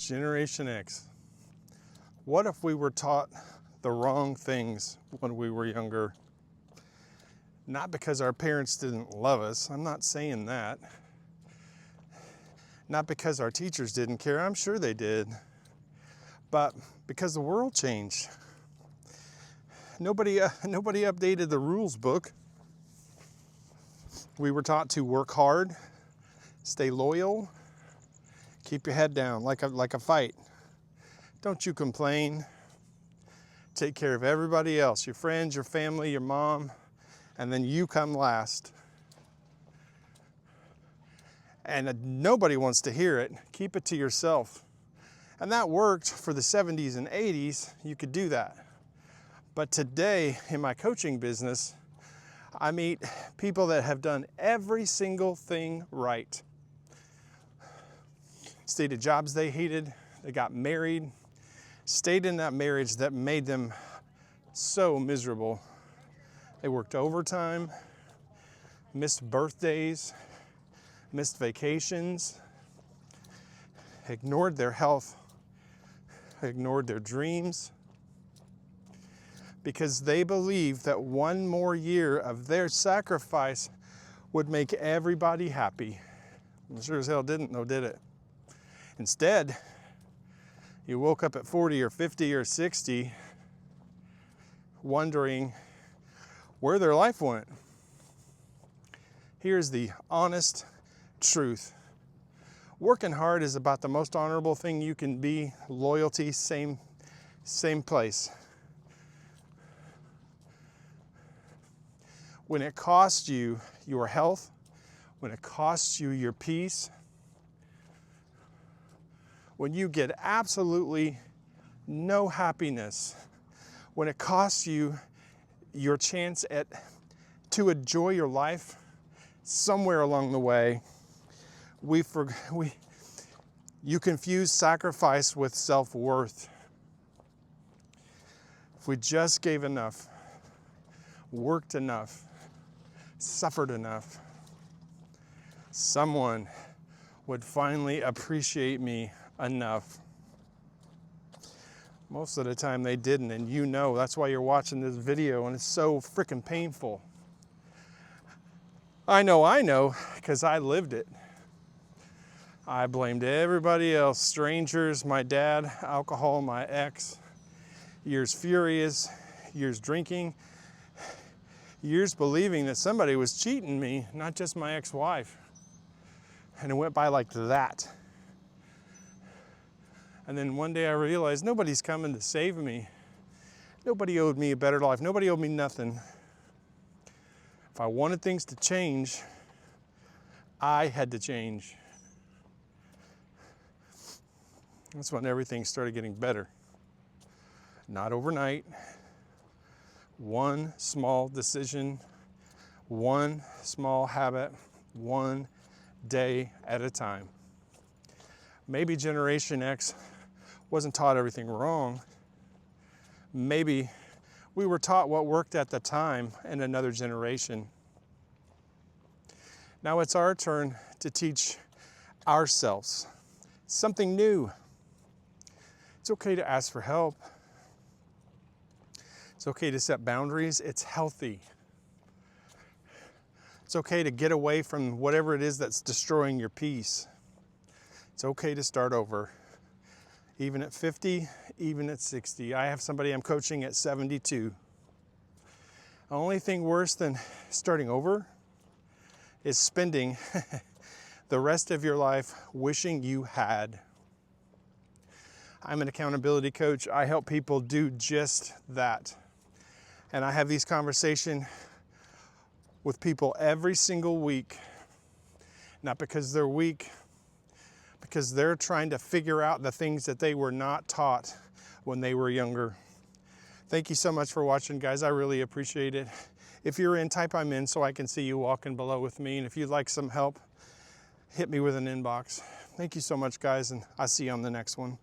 Generation X. What if we were taught the wrong things when we were younger? Not because our parents didn't love us, I'm not saying that. Not because our teachers didn't care, I'm sure they did. But because the world changed. Nobody updated the rules book. We were taught to work hard, stay loyal, keep your head down like a fight. Don't you complain. Take care of everybody else, your friends, your family, your mom, and then you come last. And nobody wants to hear it. Keep it to yourself. And that worked for the 70s and 80s. You could do that. But today in my coaching business, I meet people that have done every single thing right. Stayed at jobs they hated, they got married, stayed in that marriage that made them so miserable. They worked overtime, missed birthdays, missed vacations, ignored their health, ignored their dreams, because they believed that one more year of their sacrifice would make everybody happy. And sure as hell didn't, though, did it? Instead, you woke up at 40 or 50 or 60 wondering where their life went. Here's the honest truth. Working hard is about the most honorable thing you can be. Loyalty, same place. When it costs you your health, when it costs you your peace, when you get absolutely no happiness, when it costs you your chance to enjoy your life, somewhere along the way, you confuse sacrifice with self-worth. If we just gave enough, worked enough, suffered enough, someone would finally appreciate me enough. Most of the time they didn't, and you know, that's why you're watching this video, and it's so freaking painful. I know, because I lived it. I blamed everybody else, strangers, my dad, alcohol, my ex, years furious, years drinking, years believing that somebody was cheating me, not just my ex-wife. And it went by like that. And then one day I realized nobody's coming to save me. Nobody owed me a better life. Nobody owed me nothing. If I wanted things to change, I had to change. That's when everything started getting better. Not overnight. One small decision, one small habit, one day at a time. Maybe Generation X wasn't taught everything wrong. Maybe we were taught what worked at the time in another generation. Now it's our turn to teach ourselves something new. It's okay to ask for help. It's okay to set boundaries. It's healthy. It's okay to get away from whatever it is that's destroying your peace. It's okay to start over. Even at 50, even at 60. I have somebody I'm coaching at 72. The only thing worse than starting over is spending the rest of your life wishing you had. I'm an accountability coach. I help people do just that. And I have these conversations with people every single week. Not because they're weak, because they're trying to figure out the things that they were not taught when they were younger. Thank you so much for watching, guys. I really appreciate it. If you're in, type I'm in so I can see you walking below with me. And if you'd like some help, hit me with an inbox. Thank you so much, guys, and I'll see you on the next one.